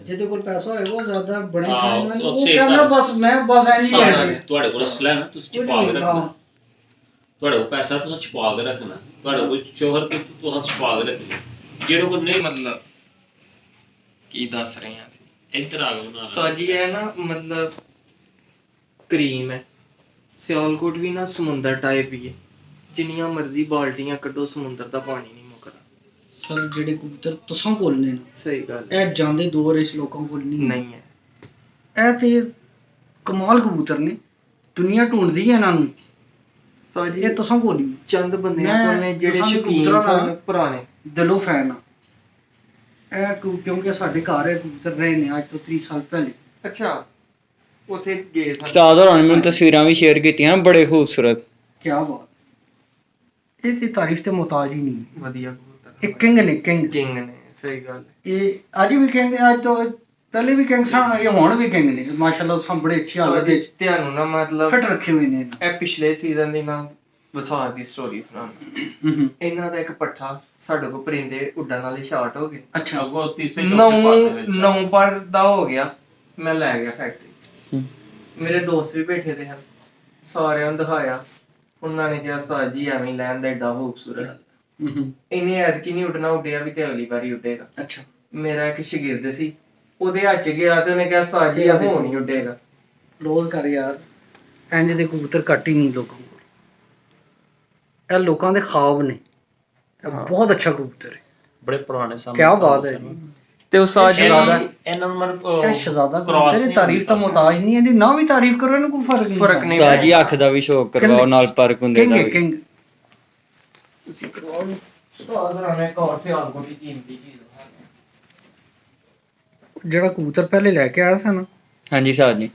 ਜਿਹਦੇ ਕੋਲ ਪੈਸਾ ਹੋਏਗਾ ਉਹ ਜ਼ਿਆਦਾ ਬਣੇ ਹਾਂ, ਖਾਣੇ ਵਾਲੇ, ਉਹ ਉਹ ਸੇਵ ਕਹਿੰਦਾ ਕਰ- ਬਸ ਮੈਂ ਬਸ ਐਂ ਨਹੀਂ ਲੈਣੀ। ਤੁਹਾਡੇ ਕੋਲ ਅਸਲਾ ਹੈ ਨਾ, ਤੁਸੀਂ ਛੁਪਾ ਕੇ ਰੱਖਣਾ। ਤੁਹਾਡੇ ਕੋਲ ਪੈਸਾ ਤੁਸੀਂ ਛੁਪਾ ਕੇ ਰੱਖਣਾ। ਤੁਹਾਡੇ ਕੋਲ ਸ਼ੋਹਰਤ ਤੁਸੀਂ ਛੁਪਾ ਕੇ ਰੱਖਣੀ। ਜਿਹੜੇ ਕੋਲ ਨਹੀਂ मतलब ਕੀ ਦੱਸ ਰਹੇ ਆ ਇੱਧਰ ਆ ਗਏ ਨਾ ਸਾਜੀ ਹੈ ਨਾ, मतलब ਕਰੀਮ ਹੈ। ਸਿਆਲਕੋਟ ਵੀ ਨਾ ਸਮੁੰਦਰ ਟਾਈਪ ਹੀ ਹੈ, ਜਿੰਨੀਆਂ ਮਰਜ਼ੀ ਬਾਲਟੀਆਂ ਕੱਢੋ ਸਮੁੰਦਰ ਦਾ ਪਾਣੀ ਨਹੀਂ ਮੁੱਕਦਾ। ਸਰ ਜਿਹੜੇ ਕਬੂਤਰ ਤੁਸਾਂ ਕੋਲ ਨੇ ਨਾ, ਸਹੀ ਗੱਲ ਇਹ ਜਾਂਦੇ ਦੌਰ ਇਸ ਲੋਕਾਂ ਕੋਲ ਨਹੀਂ ਹੈ। ਇਹ ਤੇ ਕਮਾਲ ਕਬੂਤਰ ਨੇ, ਦੁਨੀਆ ਢੂੰਡਦੀ ਹੈ ਇਹਨਾਂ ਨੂੰ। ਸਾਜੀ ਇਹ ਤੁਸਾਂ ਕੋਲ ਨਹੀਂ। ਚੰਦ ਬੰਦਿਆਂ ਕੋਲ ਨੇ ਜਿਹੜੇ ਤੁਸਾਂ ਦੇ ਸ਼ੌਕੀਨ ਕਬੂਤਰਾਂ ਸਨ ਨਾਲ ਪੁਰਾਣੇ। ਦਿਲੋਂ ਫੈਨ ਆ ਇਹ ਕਿਉਂਕਿ ਸਾਡੇ ਘਰ ਇਹ ਕਬੂਤਰ ਰਹੇ ਨੇ ਅੱਜ ਤੋਂ 30 ਸਾਲ ਪਹਿਲੇ। ਅੱਛਾ, ਉਥੇ ਗਏ ਸਨ। ਉਸਤਾਦ ਹੋਰਾਂ ਨੇ ਮੈਨੂੰ ਤਸਵੀਰਾਂ ਵੀ ਸ਼ੇਅਰ ਕੀਤੀਆਂ, ਬੜੇ ਖੂਬਸੂਰਤ। ਕੀ ਬਾਤ, ਇਹ ਤੇ ਤਾਰੀਫ ਤੇ ਮੁਹਤਾਜ ਹੀ ਨਹੀਂ। ਵਧੀਆ ਕਬੂਤਰ, ਇਹ ਕਿੰਗ ਨੇ, ਕਿੰਗ ਨੇ। ਸਹੀ ਗੱਲ। ਇਹ ਅੱਜ ਵੀ ਕਿੰਗ, ਅੱਜ ਤੋਂ ਪਹਿਲੇ ਵੀ ਕਿੰਗ ਸਨ, ਇਹ ਹੁਣ ਵੀ ਕਿੰਗ ਨੇ ਮਾਸ਼ਾਅੱਲਾ। ਤੁਸਾਂ ਬੜੇ ਅੱਛੀ ਹਾਲਤ ਦੇ ਤੁਹਾਨੂੰ ਨਾ ਮਤਲਬ ਫਿੱਟ ਰੱਖੇ ਹੋਏ ਨੇ। ਇਹ ਪਿਛਲੇ ਸੀਜ਼ਨ ਦੀ ਮੈਂ ਵਿਸਾਖ ਦੀ ਸਟੋਰੀ ਸੁਣਾਉਂਦਾ। ਇਹਨਾਂ ਦਾ ਇੱਕ ਪੱਠਾ ਸਾਡੇ ਕੋਲ ਪਰਿੰਦੇ ਉੱਡਣ ਵਾਲੇ ਸ਼ਾਰਟ ਹੋ ਗਏ। ਅੱਛਾ, ਅੱਗੋਂ ਤੀਸਰੇ ਚੌਥੇ ਪਾਸੇ ਵਿੱਚ ਨੌ ਪਰ ਦਾ ਹੋ ਗਿਆ। ਮੈਂ ਲੈ ਗਿਆ ਫੈਕਟਰੀ, ਮੇਰੇ ਦੋਸਤ ਵੀ ਬੈਠੇ ਦੇ ਹਨ, ਸਾਰਿਆਂ ਨੂੰ ਦਿਖਾਇਆ। ਉਹਨਾਂ ਨੇ ਕਿਹਾ ਉਸਤਾਦ ਜੀ ਐਵੇਂ ਹੀ ਲੈਣ ਦਾ ਏਡਾ ਖੂਬਸੂਰਤ। ਇਹਨੇ ਐਤਕੀ ਨਹੀਂ ਉੱਡਣਾ, ਉੱਡਿਆ ਵੀ ਤੇ ਅਗਲੀ ਵਾਰੀ ਉੱਡੇਗਾ। ਅੱਛਾ, ਮੇਰਾ ਇੱਕ ਸ਼ਾਗਿਰਦ ਸੀ, ਉਹਦੇ ਹੱਥ 'ਚ ਗਿਆ ਤੇ ਉਹਨੇ ਕਿਹਾ ਉਸਤਾਦ ਜੀ ਇਹ ਹੁਣ ਨਹੀਂ ਉੱਡੇਗਾ। ਕਲੋਜ਼ ਕਰ ਯਾਰ, ਇੰਜ ਦੇ ਕਬੂਤਰ ਘੱਟ ਹੀ ਨਹੀਂ ਲੋਕਾਂ ਕੋਲ। ਇਹ ਲੋਕਾਂ ਦੇ ਖਾਬ ਨੇ। ਇਹ ਬਹੁਤ ਅੱਛਾ ਕਬੂਤਰ ਹੈ, ਬੜੇ ਪੁਰਾਣੇ ਸਮੇਂ। ਕੀ ਬਾਤ ਹੈ। ਤੇ ਉਸਤਾਦ ਜੀ ਇਹਨਾਂ ਨੂੰ ਇਹ ਸ਼ਹਜ਼ਾਦਾ ਕਬੂਤਰ ਹੈ, ਤਾਰੀਫ ਤਾਂ ਮੁਹਤਾਜ ਨਹੀਂ, ਇਹਦੀ ਨਾ ਵੀ ਤਾਰੀਫ ਕਰੋ, ਇਹਨੂੰ ਕੋਈ ਫਰਕ ਨਹੀਂ। ਉਸਤਾਦ ਜੀ ਅੱਖ ਦਾ ਵੀ ਸ਼ੌਕ ਕਰਵਾਓ, ਨਾਲ ਪਰਕ ਹੁੰਦੇ ਕਿੰਗ ਦਾ ਹੈ, ਵੀ। ਕਿੰਗ। ਤੁਸੀਂ ਕਰਵਾਓ। ਉਸਤਾਦ ਹੋਰਾਂ ਨੇ ਕੌਰ ਸਿਆਲਕੋਟ ਦੀ ਕੀਮਤੀ ਚੀਜ਼ ਦਿਖਾਈ। ਜਿਹੜਾ ਕਬੂਤਰ ਪਹਿਲੇ ਲੈ ਕੇ ਆਇਆ ਸੀ ਨਾ, ਹਾਂਜੀ ਉਸਤਾਦ ਜੀ,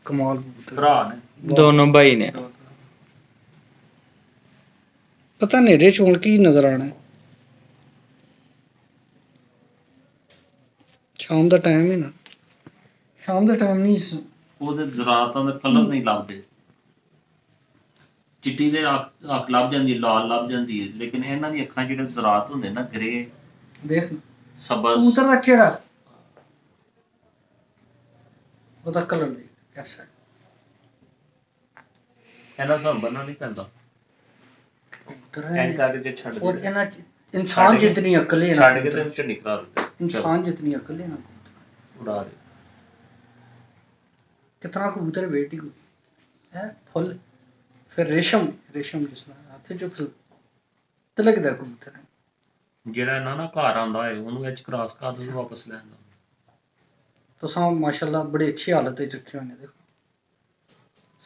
ਕਮਾਲ ਕਬੂਤਰ। ਭਰਾ ਨੇ ਦੋਨੋਂ ਭਾਈ ਨੇ। ਪਤਾ ਨੇਰੇ ਚ ਹੁਣ ਕੀ ਨਜ਼ਰ ਆਣਾ। ਸ਼ਾਮ ਦਾ ਟਾਈਮ ਹੈ ਨਾ, ਸ਼ਾਮ ਦਾ ਟਾਈਮ ਨਹੀਂ। ਉਹਦੇ ਜ਼ਰਾਤਾਂ ਦੇ ਕਲਰ ਨਹੀਂ ਲੱਭਦੇ। ਚਿੱਟੀ ਦੇ ਅੱਖ ਲੱਭ ਜਾਂਦੀ ਹੈ, ਲਾਲ ਲੱਭ ਜਾਂਦੀ ਹੈ, ਲੇਕਿਨ ਇਹਨਾਂ ਦੀ ਅੱਖਾਂ ਜਿਹੜੇ ਜ਼ਰਾਤ ਹੁੰਦੇ ਨਾ, ਗ੍ਰੇ, ਦੇਖ ਸਬਜ਼, ਕਬੂਤਰ ਦਾ ਚਿਹਰਾ, ਉਹਦਾ ਕਲਰ ਦੇਖ ਕੈਸਾ ਹੈ। ਇਹਨਾਂ ਸਾਨੂੰ ਬੰਨਣਾ ਨਹੀਂ ਪੈਂਦਾ। ਕਬੂਤਰ ਐਂ ਹੈ ਕਰਕੇ ਜੇ ਛੱਡ ਔਰ ਦਿੰਦੇ, ਇਹਨਾਂ ਚ ਇਨਸਾਨ ਜਿਤਨੀ ਅਕਲ ਹੈ ਨਾ, ਛੱਡ ਕੇ ਤੇ ਝੰਡੀ ਕਰਾ ਦਿੰਦੇ, ਇਨਸਾਨ ਜਿਤਨੀ ਅਕਲ ਹੈ ਨਾ, ਉਡਾ ਦੇ। कितना कबूतर वेट ही है फुल। फिर रेशम, रेशम जिस तरह हाथ जो फिर तिलकदा कबूतर है। ਜਿਹੜਾ ਇਹਨਾਂ ਨਾਲ ਘਰ ਆਉਂਦਾ ਹੈ ਉਹਨੂੰ ਵਿੱਚ ਕ੍ਰਾਸ ਕਰ ਦਿੰਦੇ, ਵਾਪਸ ਲੈ ਆਉਂਦਾ। तुसां माशाल्लाह बड़ी अच्छी हालत ਵਿੱਚ ਰੱਖੇ ਹੋਏ ਨੇ। देखो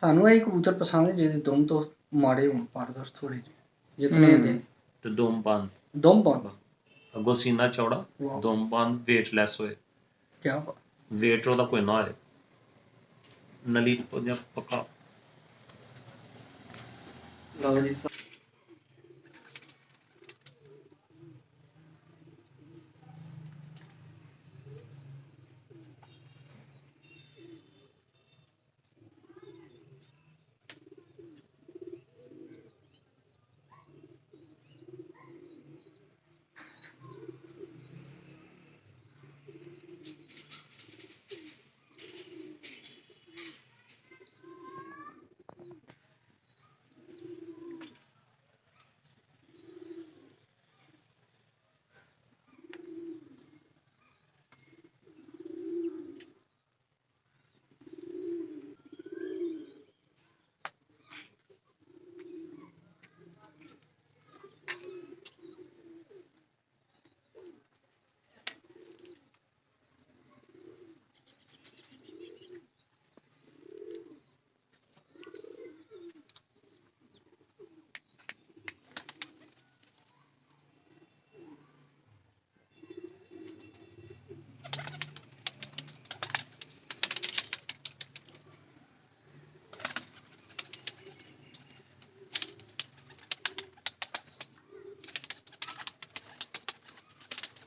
ਸਾਨੂੰ ਇਹ ਕਬੂਤਰ ਪਸੰਦ ਹੈ ਜਿਹਦੇ ਦੁਮ ਤੋਂ ਮਾੜੇ ਹੋਣ, ਪਾਰਦਰਸ਼ ਥੋੜੇ ਜਿਹੇ, ਜਿਤਨੇ ਦੇ ਤੇ ਦੁਮ ਬੰਦ, ਦੁਮ ਬੰਦ, ਅੱਗੋਂ ਸੀਨਾ ਚੌੜਾ, ਵਾਹ। ਦੁਮ ਬੰਦ, ਵੇਟਲੈਸ ਹੋਏ, ਕੀ ਬਾਤ। ਵੇਟ ਉਹਦਾ ਕੋਈ ਨਾ ਹੋਏ, ਨਲੀ ਜਾਂ ਪੱਕਾ। ਲਓ ਜੀ।